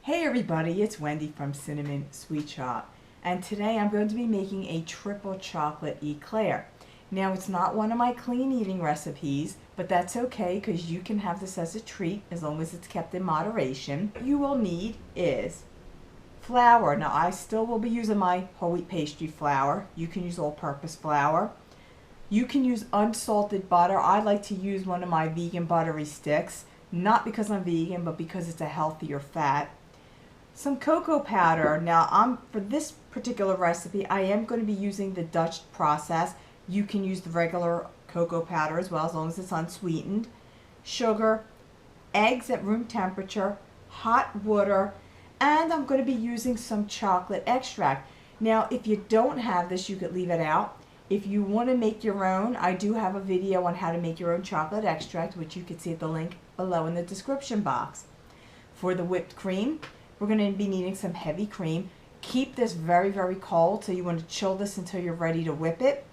Hey everybody, it's Wendy from Cinnamon Sweet Shoppe, and today I'm going to be making a triple chocolate eclair. Now it's not one of my clean eating recipes, but that's okay because you can have this as a treat as long as it's kept in moderation. What you will need is flour. Now I still will be using my whole wheat pastry flour. You can use all-purpose flour. You can use unsalted butter. I like to use one of my vegan buttery sticks, not because I'm vegan, but because it's a healthier fat. Some cocoa powder. Now for this particular recipe, I am going to be using the Dutch process. You can use the regular cocoa powder as well, as long as it's unsweetened. Sugar, eggs at room temperature, hot water, and I'm going to be using some chocolate extract. Now, if you don't have this, you could leave it out. If you want to make your own, I do have a video on how to make your own chocolate extract, which you can see at the link below in the description box. For the whipped cream, we're going to be needing some heavy cream. Keep this very, very cold, so you want to chill this until you're ready to whip it.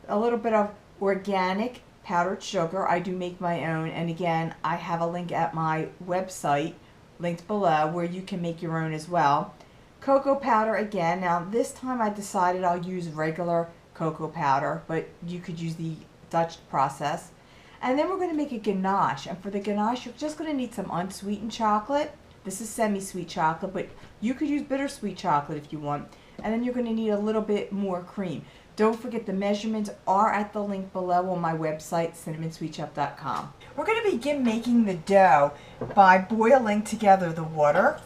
A little bit of organic powdered sugar. I do make my own, and again, I have a link at my website, linked below, where you can make your own as well. Cocoa powder again. Now this time I decided I'll use regular cocoa powder, but you could use the Dutch process. And then we're going to make a ganache, and for the ganache you're just going to need some unsweetened chocolate. This is semi-sweet chocolate, but you could use bittersweet chocolate if you want. And then you're going to need a little bit more cream. Don't forget the measurements are at the link below on my website, cinnamonsweetshoppe.com. We're going to begin making the dough by boiling together the water,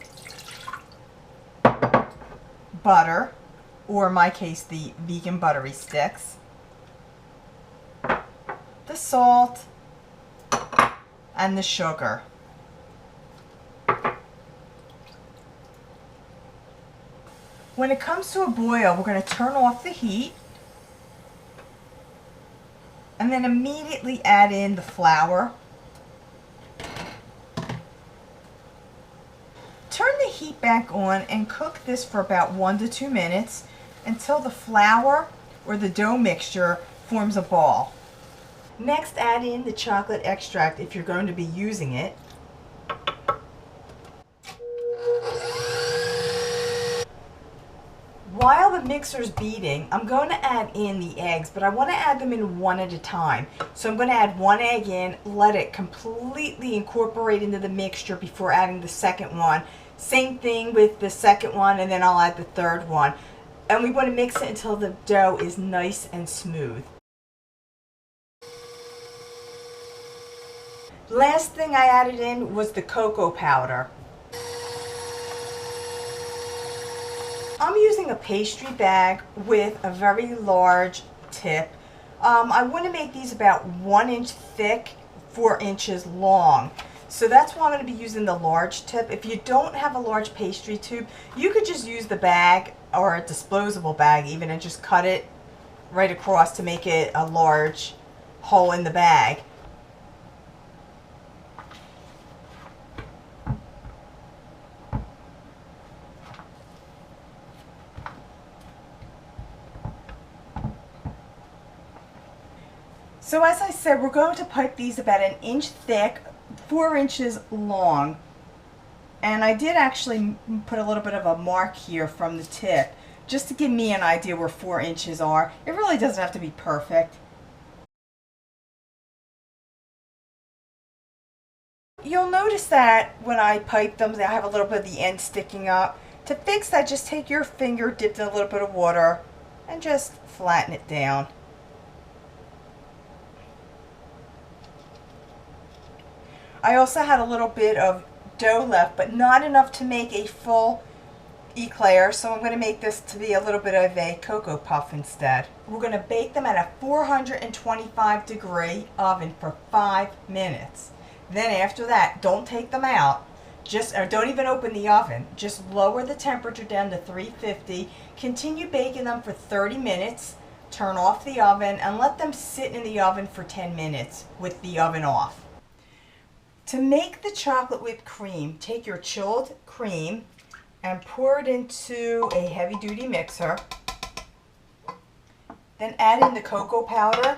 butter, or in my case the vegan buttery sticks, the salt, and the sugar. When it comes to a boil, we're going to turn off the heat and then immediately add in the flour. Turn the heat back on and cook this for about 1 to 2 minutes until the flour or the dough mixture forms a ball. Next, add in the chocolate extract if you're going to be using it. While the mixer's beating, I'm going to add in the eggs, but I want to add them in one at a time. So I'm going to add one egg in, let it completely incorporate into the mixture before adding the second one. Same thing with the second one, and then I'll add the third one. And we want to mix it until the dough is nice and smooth. Last thing I added in was the cocoa powder. I'm using a pastry bag with a very large tip. I want to make these about 1 inch thick, 4 inches long. So that's why I'm going to be using the large tip. If you don't have a large pastry tube, you could just use the bag or a disposable bag even and just cut it right across to make it a large hole in the bag. So as I said, we're going to pipe these about 1 inch thick, 4 inches long. And I did actually put a little bit of a mark here from the tip, just to give me an idea where 4 inches are. It really doesn't have to be perfect. You'll notice that when I pipe them, I have a little bit of the end sticking up. To fix that, just take your finger dipped in a little bit of water and just flatten it down. I also had a little bit of dough left, but not enough to make a full eclair, so I'm going to make this to be a little bit of a cocoa puff instead. We're going to bake them at a 425-degree oven for 5 minutes. Then after that, don't take them out. Or don't even open the oven. Just lower the temperature down to 350. Continue baking them for 30 minutes. Turn off the oven and let them sit in the oven for 10 minutes with the oven off. To make the chocolate whipped cream, take your chilled cream and pour it into a heavy-duty mixer. Then add in the cocoa powder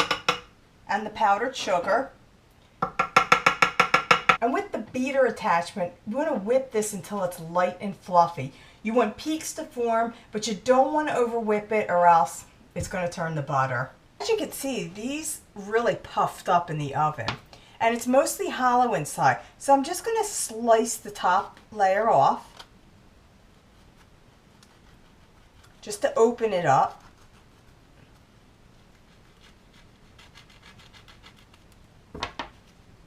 and the powdered sugar. And with the beater attachment, you want to whip this until it's light and fluffy. You want peaks to form, but you don't want to over whip it or else it's going to turn the butter. As you can see, these really puffed up in the oven. And it's mostly hollow inside. So I'm just going to slice the top layer off, just to open it up.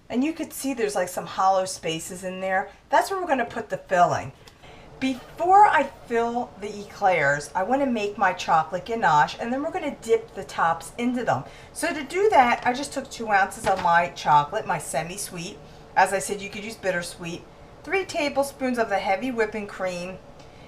And you could see there's like some hollow spaces in there. That's where we're going to put the filling. Before I fill the eclairs, I want to make my chocolate ganache, and then we're going to dip the tops into them. So to do that, I just took 2 ounces of my chocolate, my semi-sweet. As I said, you could use bittersweet. 3 tablespoons of the heavy whipping cream.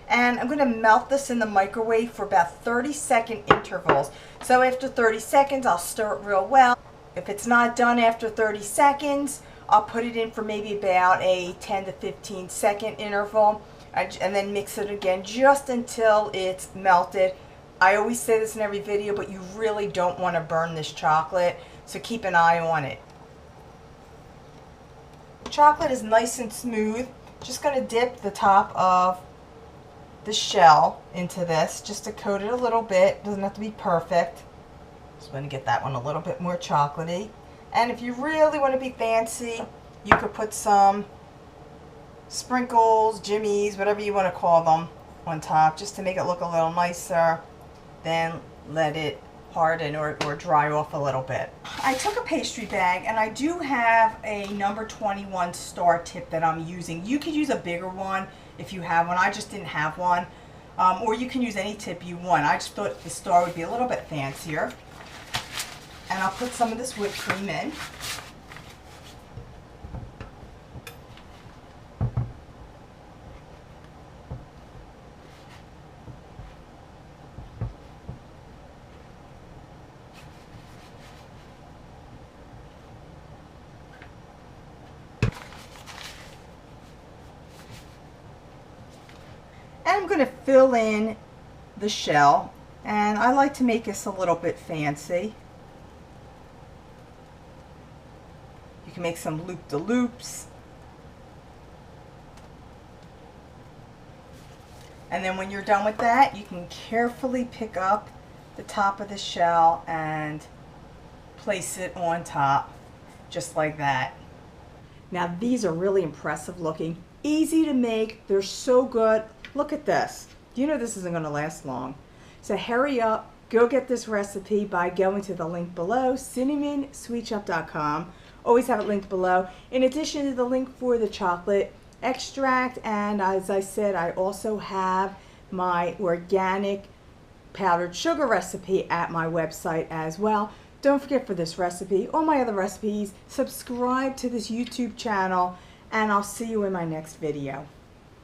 And I'm going to melt this in the microwave for about 30-second intervals. So after 30 seconds, I'll stir it real well. If it's not done after 30 seconds, I'll put it in for maybe about a 10 to 15 second interval. And then mix it again just until it's melted. I always say this in every video, but you really don't want to burn this chocolate, so keep an eye on it. Chocolate is nice and smooth. Just going to dip the top of the shell into this just to coat it a little bit. Doesn't have to be perfect. Just want to get that one a little bit more chocolatey. And if you really want to be fancy, you could put some sprinkles, jimmies, whatever you want to call them, on top just to make it look a little nicer. Then let it harden or dry off a little bit. I took a pastry bag, and I do have a number 21 star tip that I'm using. You could use a bigger one if you have one. I just didn't have one. Or you can use any tip you want. I just thought the star would be a little bit fancier. And I'll put some of this whipped cream in. And I'm going to fill in the shell, and I like to make this a little bit fancy. You can make some loop-de-loops. And then when you're done with that, you can carefully pick up the top of the shell and place it on top, just like that. Now these are really impressive looking, easy to make, they're so good. Look at this. You know this isn't going to last long. So hurry up, go get this recipe by going to the link below, cinnamonsweetshoppe.com. Always have it linked below. In addition to the link for the chocolate extract, and as I said, I also have my organic powdered sugar recipe at my website as well. Don't forget, for this recipe, all my other recipes, subscribe to this YouTube channel, and I'll see you in my next video.